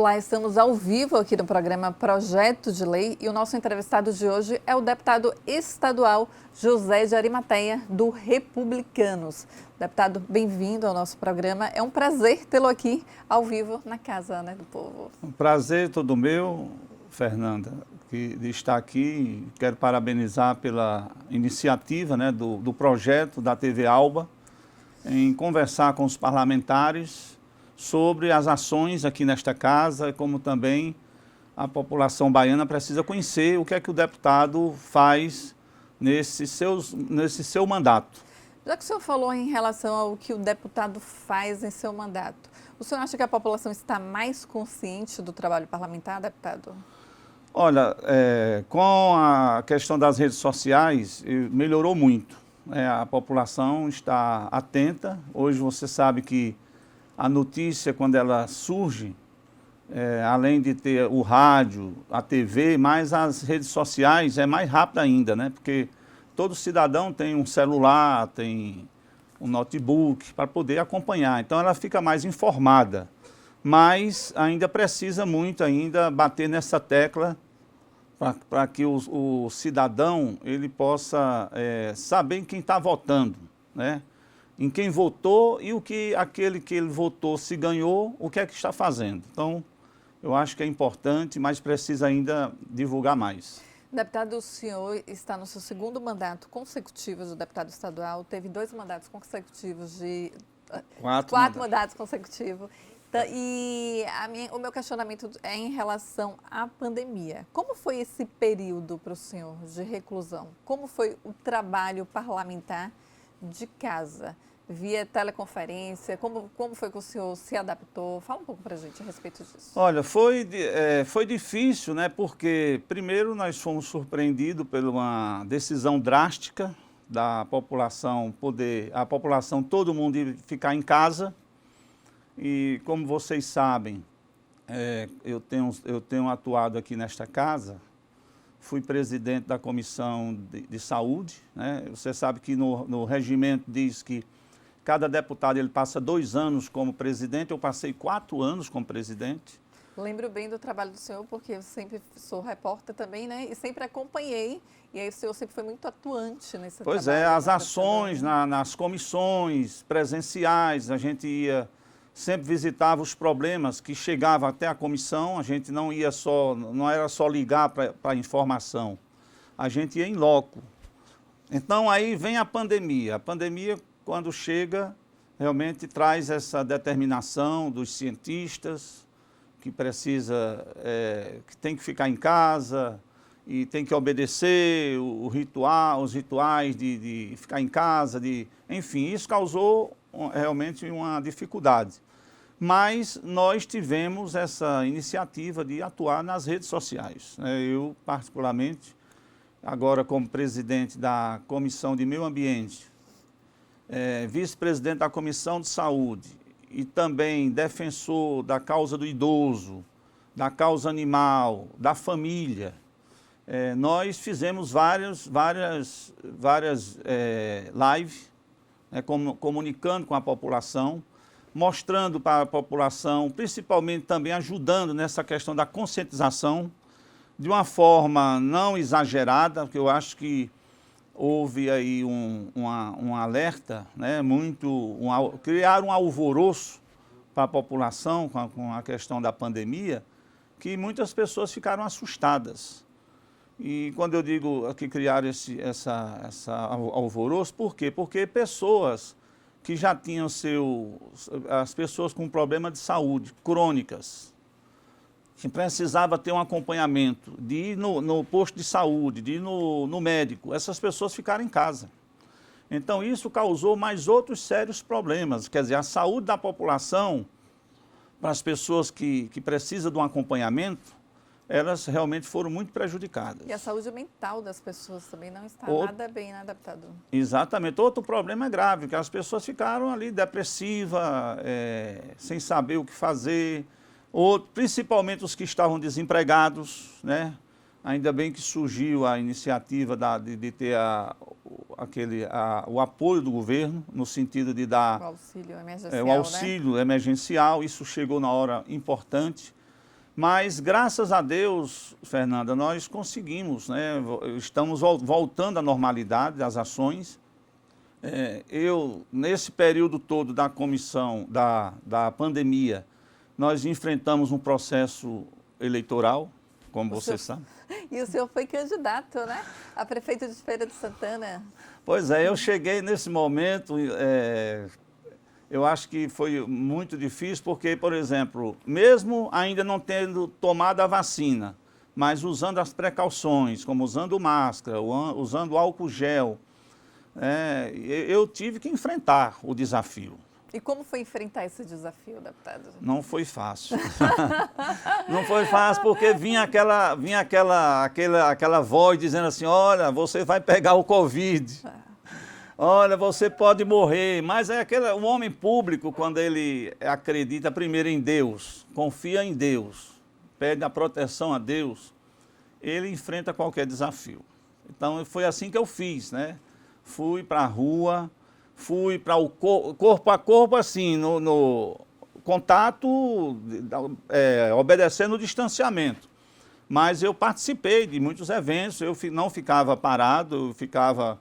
Olá, estamos ao vivo aqui no programa Projeto de Lei e o nosso entrevistado de hoje é o deputado estadual José de Arimateia, do Republicanos. Deputado, bem-vindo ao nosso programa. É um prazer tê-lo aqui ao vivo na Casa, né, do Povo. Um prazer todo meu, Fernanda, de estar aqui. Quero parabenizar pela iniciativa, né, do projeto da TV Alba em conversar com os parlamentares sobre as ações aqui nesta casa, como também a população baiana precisa conhecer o que é que o deputado faz nesse seu mandato. Já que o senhor falou em relação ao que o deputado faz em seu mandato, o senhor acha que a população está mais consciente do trabalho parlamentar, deputado? Olha, com a questão das redes sociais, melhorou muito. A população está atenta. Hoje você sabe que a notícia, quando ela surge, além de ter o rádio, a TV, mas as redes sociais é mais rápida ainda, né? Porque todo cidadão tem um celular, tem um notebook para poder acompanhar. Então ela fica mais informada, mas ainda precisa muito ainda bater nessa tecla para que o cidadão ele possa saber em quem está votando, né? Em quem votou e aquele que ele votou, se ganhou, o que é que está fazendo. Então, eu acho que é importante, mas precisa ainda divulgar mais. Deputado, o senhor está no seu segundo mandato consecutivo de deputado estadual, teve 2 mandatos consecutivos de... Quatro mandatos consecutivos. E o meu questionamento é em relação à pandemia. Como foi esse período para o senhor de reclusão? Como foi o trabalho parlamentar de casa, via teleconferência? Como foi que o senhor se adaptou? Fala um pouco para a gente a respeito disso. Olha, foi difícil, né? Porque, primeiro, nós fomos surpreendidos por uma decisão drástica da população todo mundo ficar em casa. E, como vocês sabem, eu tenho atuado aqui nesta casa. Fui presidente da Comissão de Saúde, né? Você sabe que no regimento diz que cada deputado ele passa 2 anos como presidente. Eu passei 4 anos como presidente. Lembro bem do trabalho do senhor, porque eu sempre sou repórter também, né? E sempre acompanhei. E aí o senhor sempre foi muito atuante nesse trabalho. Pois é, as ações nas comissões presenciais, a gente sempre visitava os problemas que chegavam até a comissão. A gente não era só ligar para informação, a gente ia em loco. Então aí vem a pandemia. A pandemia, quando chega, realmente traz essa determinação dos cientistas que que tem que ficar em casa e tem que obedecer os rituais de ficar em casa, enfim, isso causou realmente uma dificuldade. Mas nós tivemos essa iniciativa de atuar nas redes sociais. Eu, particularmente, agora como presidente da Comissão de Meio Ambiente, vice-presidente da Comissão de Saúde e também defensor da causa do idoso, da causa animal, da família, nós fizemos várias lives, comunicando com a população, mostrando para a população, principalmente também ajudando nessa questão da conscientização, de uma forma não exagerada, porque eu acho que houve aí um alerta, né, criar um alvoroço para a população com a questão da pandemia, que muitas pessoas ficaram assustadas. E quando eu digo que criaram essa alvoroço, por quê? Porque pessoas que já tinham as pessoas com problema de saúde crônicas, que precisava ter um acompanhamento, de ir no posto de saúde, de ir no médico, essas pessoas ficaram em casa. Então isso causou mais outros sérios problemas, quer dizer, a saúde da população, para as pessoas que precisam de um acompanhamento, elas realmente foram muito prejudicadas. E a saúde mental das pessoas também não está nada bem, né, deputado? Exatamente. Outro problema é grave, que as pessoas ficaram ali depressivas, sem saber o que fazer, principalmente os que estavam desempregados, né? Ainda bem que surgiu a iniciativa de ter o apoio do governo, no sentido de dar o auxílio emergencial, o auxílio emergencial. Isso chegou na hora importante. Mas, graças a Deus, Fernanda, nós conseguimos, né? Estamos voltando à normalidade das ações. Nesse período todo da comissão, da pandemia, nós enfrentamos um processo eleitoral, como você sabe. E o senhor foi candidato, né? A prefeito de Feira de Santana. Pois é, eu cheguei nesse momento, eu acho que foi muito difícil, porque, por exemplo, mesmo ainda não tendo tomado a vacina, mas usando as precauções, como usando máscara, usando álcool gel, eu tive que enfrentar o desafio. E como foi enfrentar esse desafio, deputado? Não foi fácil. Não foi fácil porque vinha aquela voz dizendo assim, olha, você vai pegar o Covid. Olha, você pode morrer. Mas o homem público, quando ele acredita primeiro em Deus, confia em Deus, pede a proteção a Deus, ele enfrenta qualquer desafio. Então, foi assim que eu fiz, né? Fui para a rua, fui para o corpo a corpo, assim, no contato, obedecendo o distanciamento. Mas eu participei de muitos eventos, eu não ficava parado, eu ficava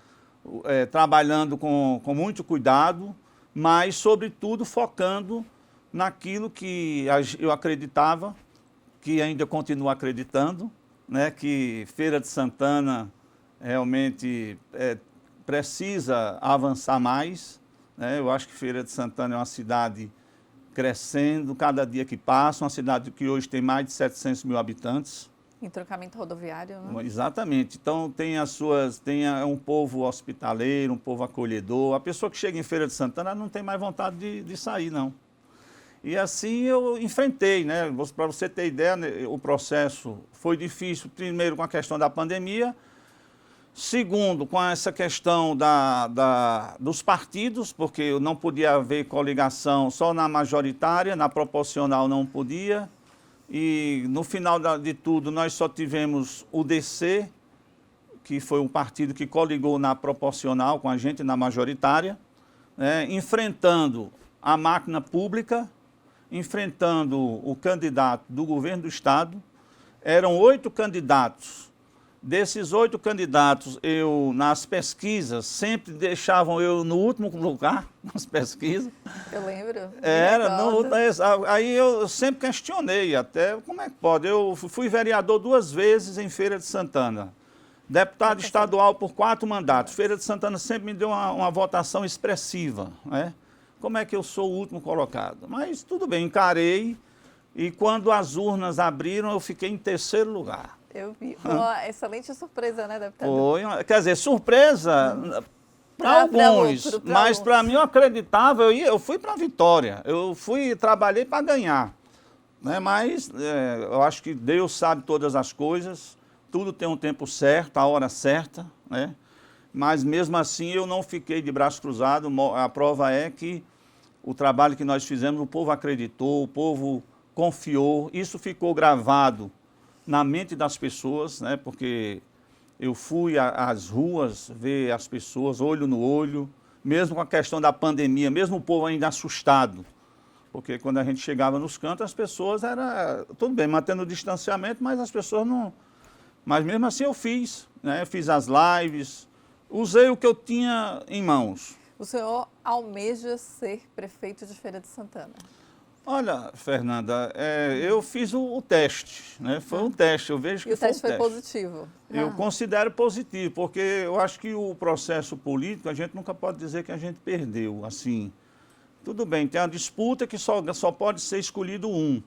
trabalhando com muito cuidado, mas, sobretudo, focando naquilo que eu acreditava, que ainda continuo acreditando, né, que Feira de Santana realmente precisa avançar mais, né? Eu acho que Feira de Santana é uma cidade crescendo cada dia que passa, uma cidade que hoje tem mais de 700 mil habitantes. Em trocamento rodoviário, né? Exatamente. Então tem um povo hospitaleiro, um povo acolhedor. A pessoa que chega em Feira de Santana não tem mais vontade de sair, não. E assim eu enfrentei, né? Para você ter ideia, o processo foi difícil, primeiro com a questão da pandemia, segundo, com essa questão dos partidos, porque não podia haver coligação só na majoritária, na proporcional não podia. E no final de tudo, nós só tivemos o DC, que foi um partido que coligou na proporcional com a gente, na majoritária, né, enfrentando a máquina pública, enfrentando o candidato do governo do Estado. Eram 8 candidatos. Desses 8 candidatos, nas pesquisas, sempre deixavam eu no último lugar, nas pesquisas. Eu lembro. Aí eu sempre questionei até, como é que pode? Eu fui vereador 2 vezes em Feira de Santana, deputado estadual por 4 mandatos. Feira de Santana sempre me deu uma votação expressiva, né? Como é que eu sou o último colocado? Mas tudo bem, encarei, e quando as urnas abriram, eu fiquei em 3º lugar. Eu vi. Uma excelente surpresa, né, deputado? Foi, quer dizer, surpresa para alguns, mas para mim eu acreditava, eu fui para a vitória, trabalhei para ganhar. Né? Mas eu acho que Deus sabe todas as coisas, tudo tem um tempo certo, a hora certa, né? Mas mesmo assim eu não fiquei de braço cruzado, a prova é que o trabalho que nós fizemos, o povo acreditou, o povo confiou, isso ficou gravado na mente das pessoas, né? Porque eu fui às ruas ver as pessoas, olho no olho, mesmo com a questão da pandemia, mesmo o povo ainda assustado, porque quando a gente chegava nos cantos, as pessoas tudo bem, mantendo o distanciamento, mas as pessoas não... Mas mesmo assim eu fiz, né? Fiz as lives, usei o que eu tinha em mãos. O senhor almeja ser prefeito de Feira de Santana? Olha, Fernanda, eu fiz o teste, né? Foi um teste, eu vejo que foi um teste. E o teste foi positivo? Eu considero positivo, porque eu acho que o processo político, a gente nunca pode dizer que a gente perdeu, assim. Tudo bem, tem uma disputa que só pode ser escolhido um,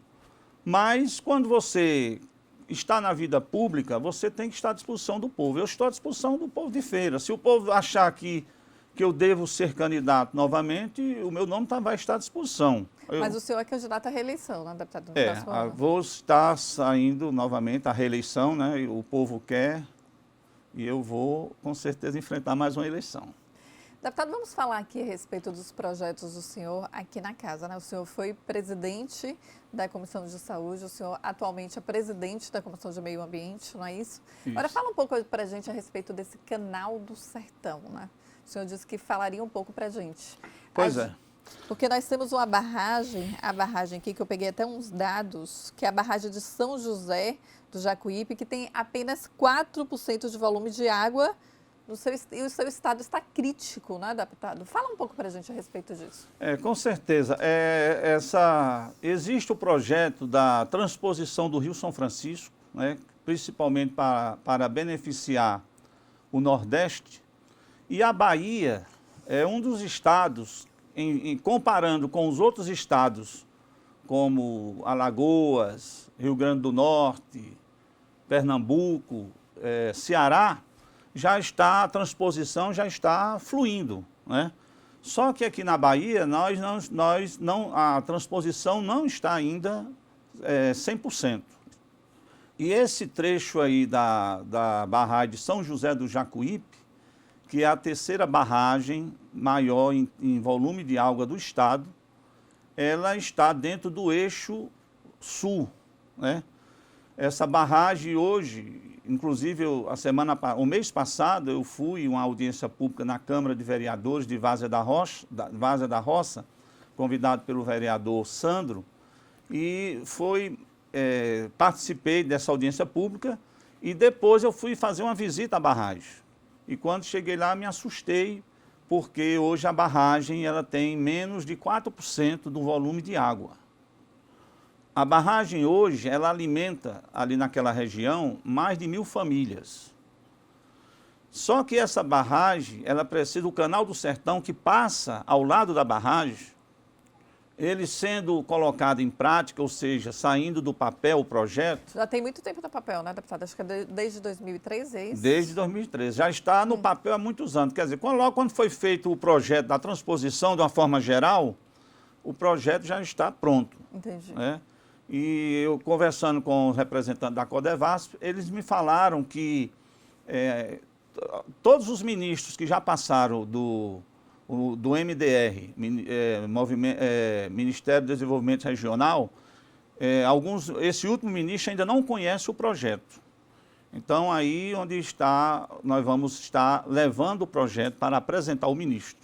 mas quando você está na vida pública, você tem que estar à disposição do povo. Eu estou à disposição do povo de Feira. Se o povo achar que eu devo ser candidato novamente, o meu nome vai estar à disposição. Mas o senhor é candidato à reeleição, né, deputado? Vou estar saindo novamente à reeleição, né? O povo quer e eu vou, com certeza, enfrentar mais uma eleição. Deputado, vamos falar aqui a respeito dos projetos do senhor aqui na casa, né? O senhor foi presidente da Comissão de Saúde, o senhor atualmente é presidente da Comissão de Meio Ambiente, não é isso? Agora fala um pouco para a gente a respeito desse Canal do Sertão, né? O senhor disse que falaria um pouco para a gente. Pois é. Porque nós temos uma barragem, a barragem aqui, que eu peguei até uns dados, que é a barragem de São José do Jacuípe, que tem apenas 4% de volume de água e o seu estado está crítico, né, deputado? Fala um pouco para a gente a respeito disso. Com certeza. Existe o projeto da transposição do Rio São Francisco, né, principalmente para beneficiar o Nordeste, e a Bahia é um dos estados, comparando com os outros estados, como Alagoas, Rio Grande do Norte, Pernambuco, Ceará, a transposição já está fluindo, né? Só que aqui na Bahia, a transposição não está ainda 100%. E esse trecho aí da barragem de São José do Jacuípe, que é a terceira barragem maior em volume de água do estado, ela está dentro do eixo sul, né? Essa barragem hoje, inclusive o mês passado eu fui em uma audiência pública na Câmara de Vereadores de Várzea da Roça, convidado pelo vereador Sandro, e participei dessa audiência pública e depois eu fui fazer uma visita à barragem. E quando cheguei lá me assustei, porque hoje a barragem ela tem menos de 4% do volume de água. A barragem hoje, ela alimenta ali naquela região mais de 1.000 famílias. Só que essa barragem, ela precisa, o Canal do Sertão que passa ao lado da barragem, ele sendo colocado em prática, ou seja, saindo do papel o projeto... Já tem muito tempo no papel, né, deputado? Acho que é desde 2013, é isso? Desde 2013. Já está no papel há muitos anos. Quer dizer, logo quando foi feito o projeto da transposição de uma forma geral, o projeto já está pronto. Entendi. Né? E eu conversando com os representantes da Codevasf, eles me falaram que todos os ministros que já passaram do MDR, Ministério do Desenvolvimento Regional, esse último ministro ainda não conhece o projeto. Então, aí nós vamos estar levando o projeto para apresentar ao ministro.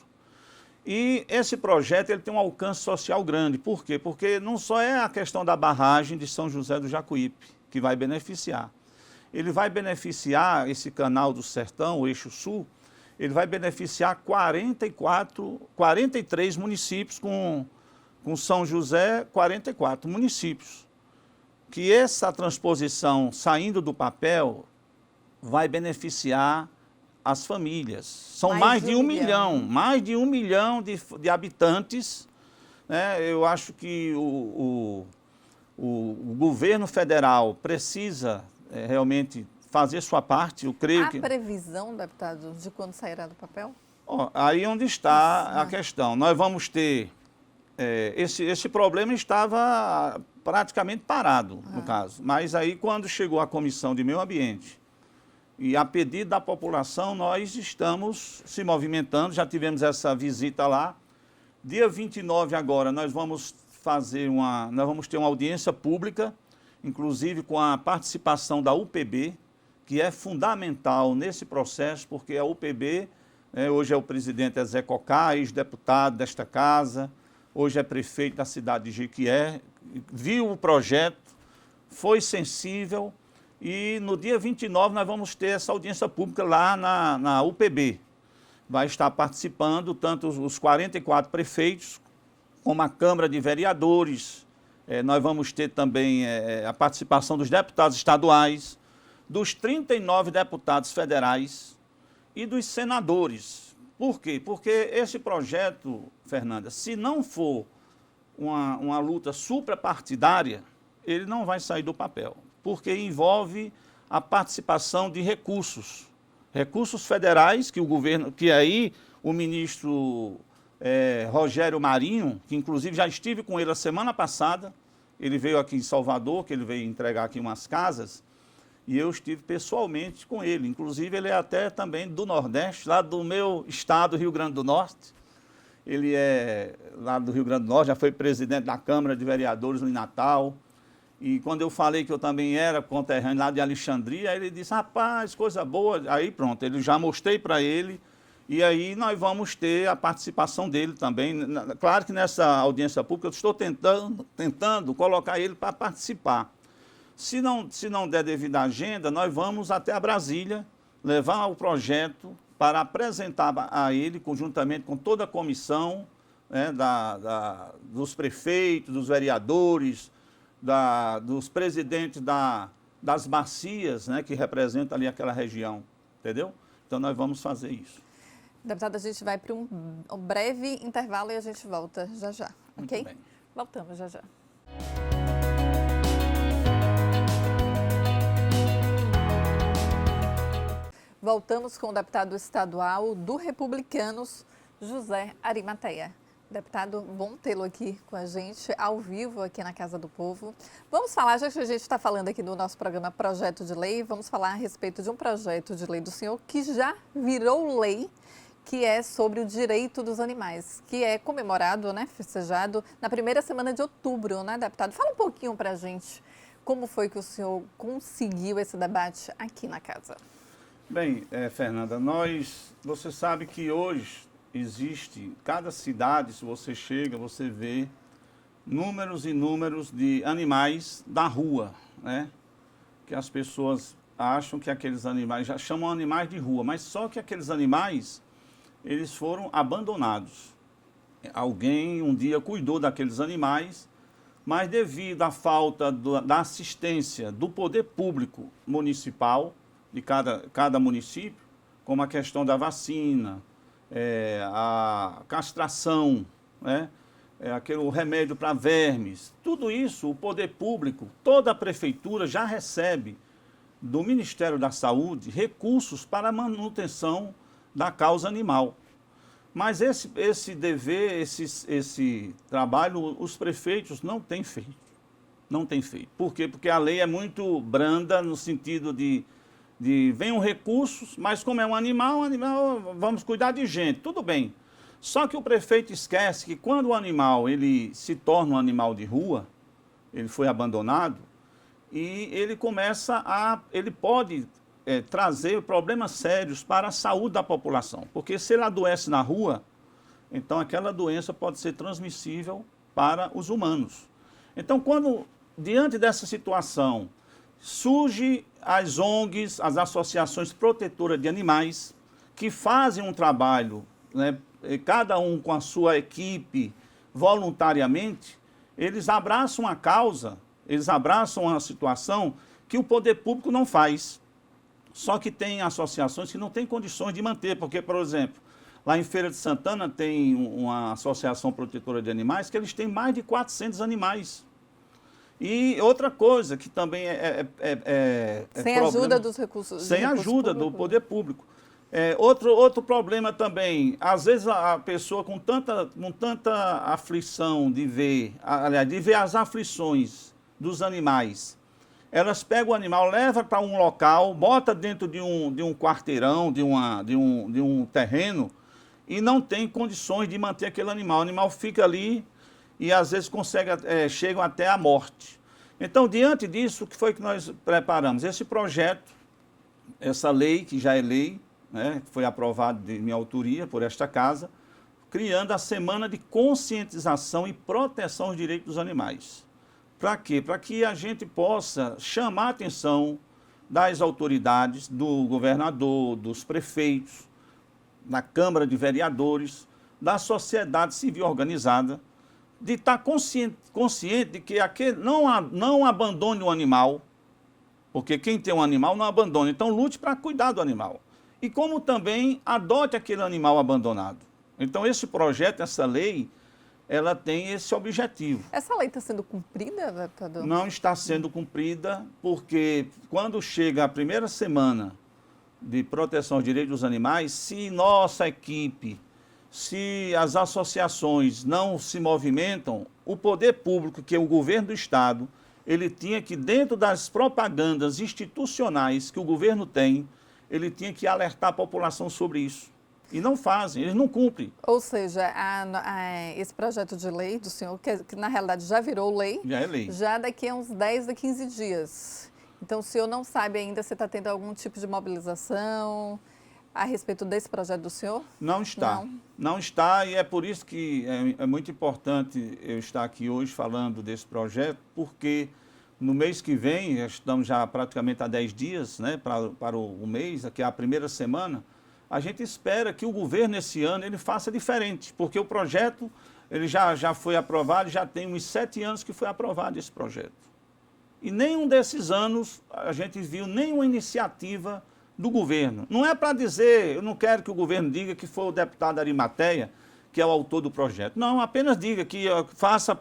E esse projeto ele tem um alcance social grande. Por quê? Porque não só é a questão da barragem de São José do Jacuípe que vai beneficiar. Ele vai beneficiar esse canal do Sertão, o eixo sul, ele vai beneficiar 43 municípios, com São José, 44 municípios. Que essa transposição saindo do papel vai beneficiar as famílias. São mais de 1 milhão, mais de 1 milhão de habitantes. Né? Eu acho que o governo federal precisa realmente fazer sua parte. Eu creio Há previsão, deputado, de quando sairá do papel? Aí onde está a questão. Nós vamos ter... esse problema estava praticamente parado, no caso. Mas aí, quando chegou a Comissão de Meio Ambiente, e a pedido da população, nós estamos se movimentando, já tivemos essa visita lá. Dia 29 agora, nós vamos ter uma audiência pública, inclusive com a participação da UPB, que é fundamental nesse processo, porque a UPB, hoje é o presidente Zé Cocá, ex-deputado desta casa, hoje é prefeito da cidade de Jequié, viu o projeto, foi sensível, e no dia 29 nós vamos ter essa audiência pública lá na UPB. Vai estar participando tanto os 44 prefeitos, como a Câmara de Vereadores. Nós vamos ter também a participação dos deputados estaduais, dos 39 deputados federais e dos senadores. Por quê? Porque esse projeto, Fernanda, se não for uma luta suprapartidária, ele não vai sair do papel, porque envolve a participação de recursos federais, que aí o ministro Rogério Marinho, que inclusive já estive com ele a semana passada, ele veio aqui em Salvador, que ele veio entregar aqui umas casas, e eu estive pessoalmente com ele. Inclusive, ele é até também do Nordeste, lá do meu estado, Rio Grande do Norte. Ele é lá do Rio Grande do Norte, já foi presidente da Câmara de Vereadores em Natal. E quando eu falei que eu também era conterrâneo lá de Alexandria, ele disse, rapaz, coisa boa. Aí pronto, já mostrei para ele E aí nós vamos ter a participação dele também. Claro que nessa audiência pública eu estou tentando colocar ele para participar. Se não der devido à agenda, nós vamos até a Brasília, levar o projeto para apresentar a ele, conjuntamente com toda a comissão, né, dos prefeitos, dos vereadores, dos presidentes das bacias, né, que representam ali aquela região, entendeu? Então nós vamos fazer isso. Deputado, a gente vai para um breve intervalo e a gente volta já já, ok? Muito bem. Voltamos já já. Voltamos com o deputado estadual do Republicanos, José Arimateia. Deputado, bom tê-lo aqui com a gente, ao vivo, aqui na Casa do Povo. Vamos falar, já que a gente está falando aqui no nosso programa Projeto de Lei, vamos falar a respeito de um projeto de lei do senhor que já virou lei, que é sobre o direito dos animais, que é comemorado, né, festejado na primeira semana de outubro, né, deputado? Fala um pouquinho para a gente como foi que o senhor conseguiu esse debate aqui na casa. Bem, Fernanda, você sabe que hoje existe, cada cidade, se você chega, você vê números e números de animais da rua, né? Que as pessoas acham que aqueles animais, já chamam animais de rua, mas só que aqueles animais, eles foram abandonados. Alguém um dia cuidou daqueles animais, mas devido à falta da assistência do poder público municipal, de cada município, como a questão da vacina, a castração, né? O remédio para vermes, tudo isso o poder público, toda a prefeitura já recebe do Ministério da Saúde recursos para a manutenção da causa animal. Mas esse dever, esse trabalho, os prefeitos não têm feito. Não têm feito. Por quê? Porque a lei é muito branda no sentido de venham recursos, mas como é um animal, vamos cuidar de gente, tudo bem. Só que o prefeito esquece que quando o animal ele se torna um animal de rua, ele foi abandonado, e ele ele pode trazer problemas sérios para a saúde da população. Porque se ele adoece na rua, então aquela doença pode ser transmissível para os humanos. Então, diante dessa situação, surge as ONGs, as associações protetoras de animais, que fazem um trabalho, né, cada um com a sua equipe, voluntariamente, eles abraçam a causa, eles abraçam a situação que o poder público não faz. Só que tem associações que não têm condições de manter, porque, por exemplo, lá em Feira de Santana tem uma associação protetora de animais que eles têm mais de 400 animais. E outra coisa que também sem ajuda dos recursos. Sem ajuda do poder público. Outro problema também, às vezes a pessoa com tanta aflição de ver as aflições dos animais, elas pegam o animal, levam para um local, bota dentro de um quarteirão, de um terreno, e não tem condições de manter aquele animal. O animal fica ali e às vezes chegam até a morte. Então, diante disso, o que foi que nós preparamos? Esse projeto, essa lei, que já é lei, né, foi aprovado de minha autoria por esta casa, criando a Semana de Conscientização e Proteção aos Direitos dos Animais. Para quê? Para que a gente possa chamar a atenção das autoridades, do governador, dos prefeitos, da Câmara de Vereadores, da sociedade civil organizada, de estar consciente de que não abandone o animal, porque quem tem um animal não abandona. Então, lute para cuidar do animal. E como também adote aquele animal abandonado. Então, esse projeto, essa lei, ela tem esse objetivo. Essa lei está sendo cumprida, deputador? Não está sendo cumprida, porque quando chega a primeira semana de proteção aos direitos dos animais, se nossa equipe, se as associações não se movimentam, o poder público, que é o governo do Estado, ele tinha que, dentro das propagandas institucionais que o governo tem, ele tinha que alertar a população sobre isso. E não fazem, eles não cumprem. Ou seja, esse projeto de lei do senhor, que na realidade já virou lei, já é lei, já daqui a uns 10 a 15 dias. Então, o senhor não sabe ainda se está tendo algum tipo de mobilização a respeito desse projeto do senhor? Não está. Não está, e é por isso que é muito importante eu estar aqui hoje falando desse projeto, porque no mês que vem, estamos já praticamente há 10 dias, né, para o mês, aqui é a primeira semana, a gente espera que o governo esse ano ele faça diferente, porque o projeto ele já foi aprovado, já tem uns 7 anos que foi aprovado esse projeto. E nenhum desses anos a gente viu nenhuma iniciativa do governo. Não é para dizer, eu não quero que o governo diga que foi o deputado Arimateia que é o autor do projeto. Não, apenas diga que faça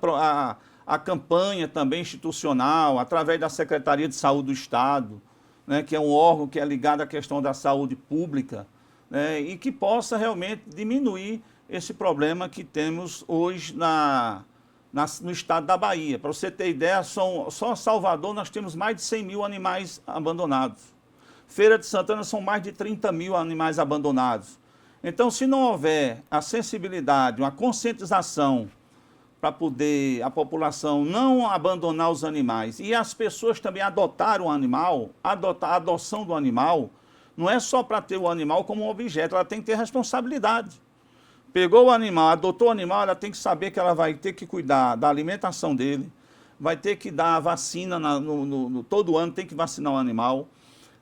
a campanha também institucional, através da Secretaria de Saúde do Estado, né, que é um órgão que é ligado à questão da saúde pública, né, e que possa realmente diminuir esse problema que temos hoje no estado da Bahia. Para você ter ideia, só Salvador nós temos mais de 100 mil animais abandonados. Feira de Santana são mais de 30 mil animais abandonados. Então, se não houver a sensibilidade, uma conscientização para poder a população não abandonar os animais e as pessoas também adotarem o animal, a adoção do animal, não é só para ter o animal como um objeto, ela tem que ter responsabilidade. Pegou o animal, adotou o animal, ela tem que saber que ela vai ter que cuidar da alimentação dele, vai ter que dar a vacina, todo ano tem que vacinar o animal.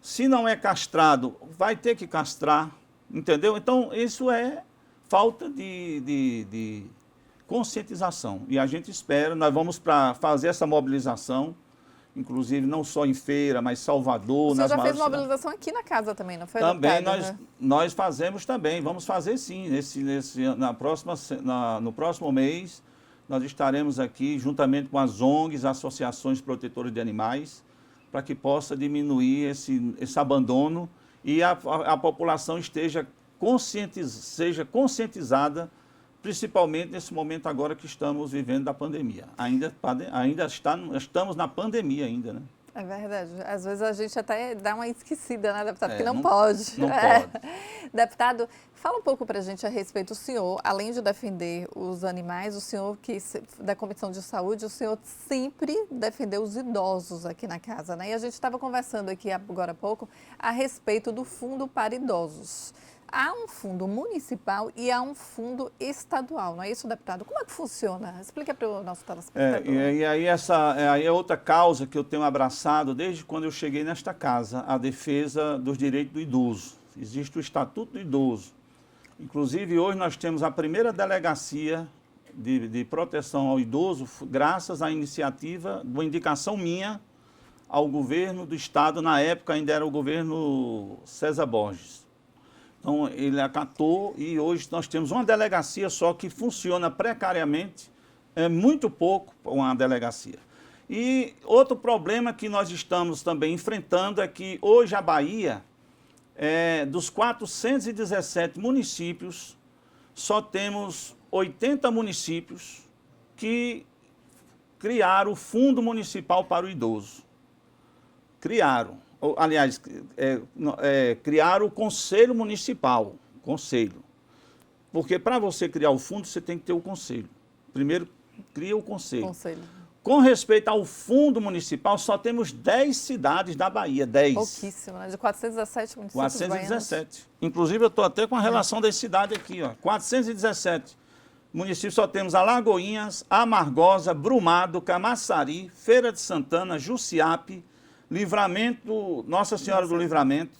Se não é castrado, vai ter que castrar, entendeu? Então, isso é falta de conscientização. E a gente espera, nós vamos fazer essa mobilização, inclusive não só em Feira, mas Salvador. Você já fez mobilização aqui na casa também, não foi? Também nós fazemos também, vamos fazer sim. No próximo mês, nós estaremos aqui juntamente com as ONGs, associações protetoras de animais, para que possa diminuir esse abandono e a população seja conscientizada, principalmente nesse momento agora que estamos vivendo da pandemia. Estamos na pandemia ainda, né? É verdade. Às vezes a gente até dá uma esquecida, né, deputado? Porque não pode. Não pode. Deputado, fala um pouco para a gente a respeito. O senhor, além de defender os animais, o senhor da Comissão de Saúde, o senhor sempre defendeu os idosos aqui na casa, né? E a gente estava conversando aqui agora há pouco a respeito do Fundo para Idosos. Há um fundo municipal e há um fundo estadual, não é isso, deputado? Como é que funciona? Explica para o nosso telespectador. E aí aí é outra causa que eu tenho abraçado desde quando eu cheguei nesta casa, a defesa dos direitos do idoso. Existe o Estatuto do Idoso. Inclusive, hoje nós temos a primeira delegacia de proteção ao idoso, graças à iniciativa, uma indicação minha ao governo do Estado, na época ainda era o governo César Borges. Então, ele acatou e hoje nós temos uma delegacia só que funciona precariamente, é muito pouco uma delegacia. E outro problema que nós estamos também enfrentando é que hoje a Bahia, dos 417 municípios, só temos 80 municípios que criaram o Fundo Municipal para o Idoso. Aliás, criaram o Conselho Municipal, porque para você criar o fundo, você tem que ter o conselho. Primeiro, cria o conselho. Com respeito ao Fundo Municipal, só temos 10 cidades da Bahia, 10. Pouquíssimo, né? De 417 municípios 417. Baianos. Inclusive, eu estou até com a relação das cidades aqui, ó. 417 municípios, só temos Alagoinhas, Amargosa, Brumado, Camaçari, Feira de Santana, Jussiape, Livramento, Nossa Senhora do Livramento,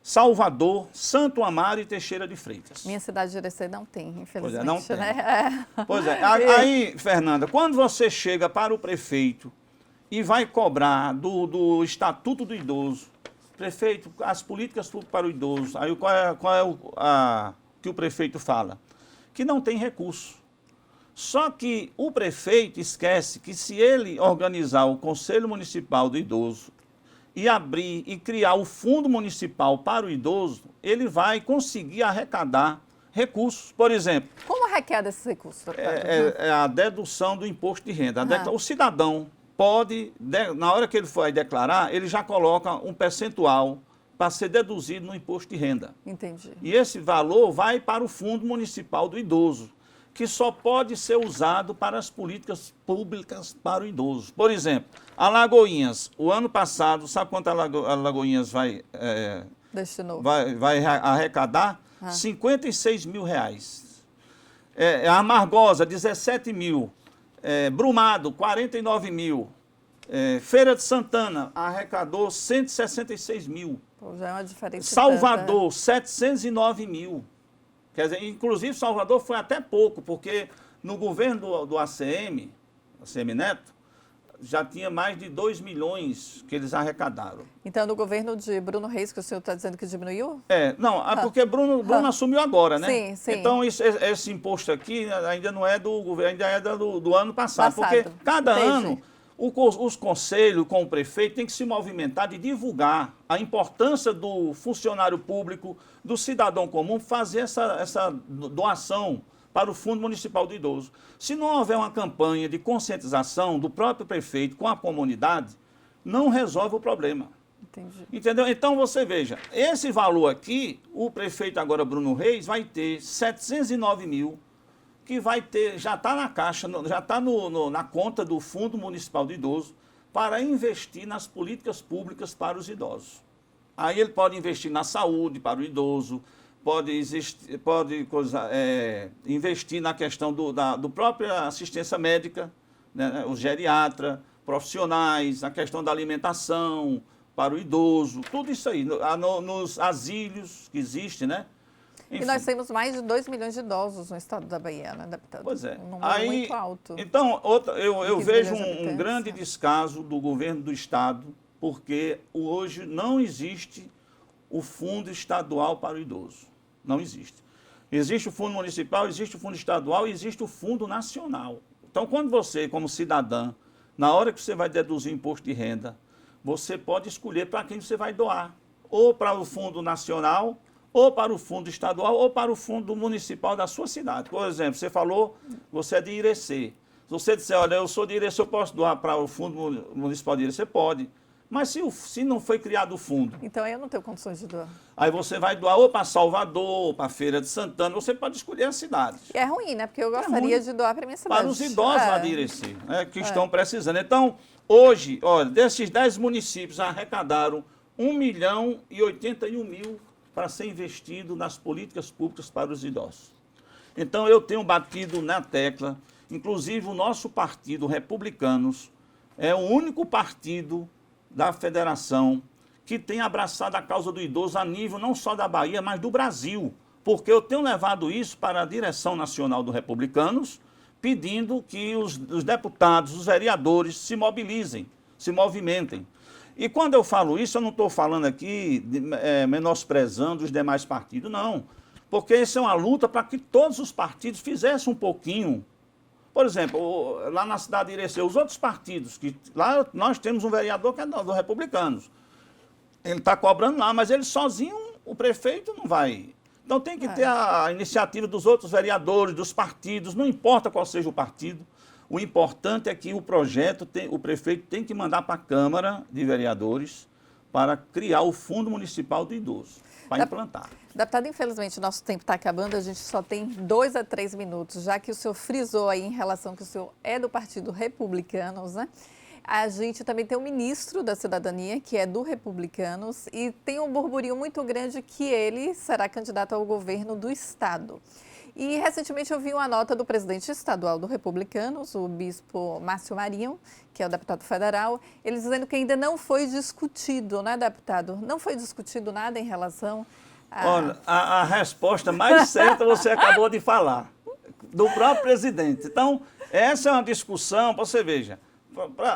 Salvador, Santo Amaro e Teixeira de Freitas. Minha cidade de Irecê não tem, infelizmente. Pois não tem. Né? Pois é. Aí, Fernanda, quando você chega para o prefeito e vai cobrar do Estatuto do Idoso, prefeito, as políticas para o idoso, aí qual é o que o prefeito fala? Que não tem recurso. Só que o prefeito esquece que se ele organizar o Conselho Municipal do Idoso e abrir e criar o Fundo Municipal para o Idoso, ele vai conseguir arrecadar recursos. Por exemplo... Como arrecada esses recursos? É a dedução do imposto de renda. O cidadão pode, na hora que ele for declarar, ele já coloca um percentual para ser deduzido no imposto de renda. Entendi. E esse valor vai para o Fundo Municipal do Idoso, que só pode ser usado para as políticas públicas para o idoso. Por exemplo, Alagoinhas, o ano passado, sabe quanto Alagoinhas vai destinou? Vai arrecadar R$56 mil. A Amargosa, 17 mil. Brumado, 49 mil. Feira de Santana arrecadou 166 mil. Pô, já é uma diferença. Salvador, 709 mil. Quer dizer, inclusive Salvador foi até pouco, porque no governo do ACM Neto, já tinha mais de 2 milhões que eles arrecadaram. Então, no governo de Bruno Reis, que o senhor está dizendo que diminuiu? Não, porque Bruno assumiu agora, né? Sim, sim. Então, esse imposto aqui ainda não é do governo, ainda é do ano passado. Porque cada ano os conselhos com o prefeito têm que se movimentar de divulgar a importância do funcionário público, do cidadão comum, fazer essa doação para o Fundo Municipal do Idoso. Se não houver uma campanha de conscientização do próprio prefeito com a comunidade, não resolve o problema. Entendi. Entendeu? Então, você veja, esse valor aqui, o prefeito agora, Bruno Reis, vai ter 709 mil, que vai ter, já está na caixa, já está na conta do Fundo Municipal do Idoso, para investir nas políticas públicas para os idosos. Aí ele pode investir na saúde para o idoso, pode investir na questão do própria assistência médica, né, o geriatra, profissionais, a questão da alimentação para o idoso, tudo isso aí, nos asilos que existem, né? Enfim. E nós temos mais de 2 milhões de idosos no estado da Bahia, né, deputado? Pois é. Um número muito alto. Então, eu vejo um grande descaso do governo do estado, porque hoje não existe o fundo estadual para o idoso. Não existe. Existe o fundo municipal, existe o fundo estadual e existe o fundo nacional. Então, quando você, como cidadã, na hora que você vai deduzir imposto de renda, você pode escolher para quem você vai doar. Ou para o fundo nacional, ou para o fundo estadual, ou para o fundo municipal da sua cidade. Por exemplo, você falou, você é de Irecê. Se você disser, olha, eu sou de Irecê, eu posso doar para o fundo municipal de Irecê? Pode. Mas se não foi criado o fundo... Então, aí eu não tenho condições de doar. Aí você vai doar ou para Salvador, ou para Feira de Santana, você pode escolher as cidades. E é ruim, né? Porque eu gostaria de doar para a minha cidade. Para os idosos lá de Irecê, que estão precisando. Então, hoje, olha, desses 10 municípios arrecadaram 1.081.000 para ser investido nas políticas públicas para os idosos. Então, eu tenho batido na tecla, inclusive o nosso partido, Republicanos, é o único partido da federação que tem abraçado a causa do idoso a nível não só da Bahia, mas do Brasil. Porque eu tenho levado isso para a direção nacional do Republicanos, pedindo que os deputados, os vereadores se mobilizem, se movimentem. E quando eu falo isso, eu não estou falando aqui menosprezando os demais partidos, não. Porque isso é uma luta para que todos os partidos fizessem um pouquinho. Por exemplo, lá na cidade de Irecê, os outros partidos, que lá nós temos um vereador que é do Republicanos. Ele está cobrando lá, mas ele sozinho, o prefeito não vai. Então tem que ter a iniciativa dos outros vereadores, dos partidos, não importa qual seja o partido. O importante é que o projeto, o prefeito tem que mandar para a Câmara de Vereadores para criar o Fundo Municipal do Idoso, para implantar. Deputado, infelizmente, o nosso tempo está acabando, a gente só tem 2 a 3 minutos, já que o senhor frisou aí em relação que o senhor é do Partido Republicanos, né? A gente também tem o ministro da Cidadania, que é do Republicanos, e tem um burburinho muito grande que ele será candidato ao governo do Estado. E, recentemente, eu vi uma nota do presidente estadual do Republicanos, o bispo Márcio Marinho, que é o deputado federal, ele dizendo que ainda não foi discutido, né, deputado? Não foi discutido nada em relação a... Olha, a resposta mais certa você acabou de falar, do próprio presidente. Então, essa é uma discussão, você veja,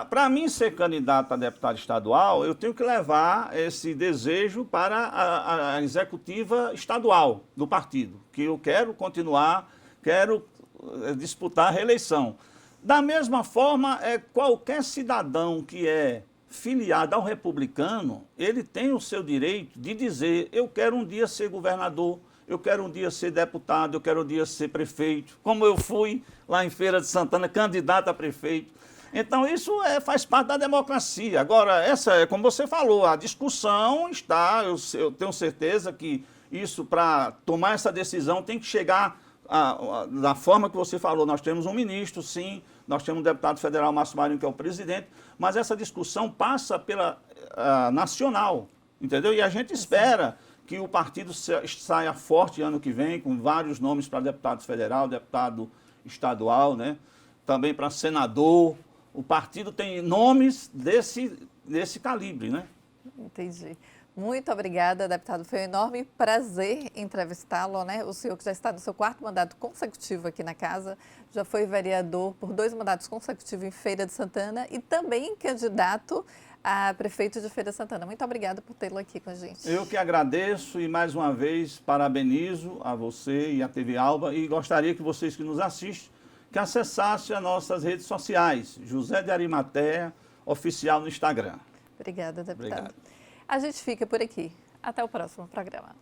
para mim ser candidato a deputado estadual, eu tenho que levar esse desejo para a executiva estadual do partido, que eu quero continuar, quero disputar a reeleição. Da mesma forma, qualquer cidadão que é filiado ao Republicano, ele tem o seu direito de dizer, eu quero um dia ser governador, eu quero um dia ser deputado, eu quero um dia ser prefeito, como eu fui lá em Feira de Santana, candidato a prefeito. Então, isso faz parte da democracia. Agora, essa é como você falou, a discussão está, eu tenho certeza que isso, para tomar essa decisão, tem que chegar da forma que você falou. Nós temos um ministro, sim, nós temos um deputado federal, Márcio Marinho, que é o presidente, mas essa discussão passa pela nacional, entendeu? E a gente espera que o partido saia forte ano que vem, com vários nomes para deputado federal, deputado estadual, né? Também para senador. O partido tem nomes desse calibre, né? Entendi. Muito obrigada, deputado. Foi um enorme prazer entrevistá-lo, né? O senhor que já está no seu 4º mandato consecutivo aqui na casa, já foi vereador por 2 mandatos consecutivos em Feira de Santana e também candidato a prefeito de Feira de Santana. Muito obrigada por tê-lo aqui com a gente. Eu que agradeço e mais uma vez parabenizo a você e a TV Alba e gostaria que vocês que nos assistem que acessassem as nossas redes sociais, José de Arimateia Oficial no Instagram. Obrigada, deputado. Obrigado. A gente fica por aqui. Até o próximo programa.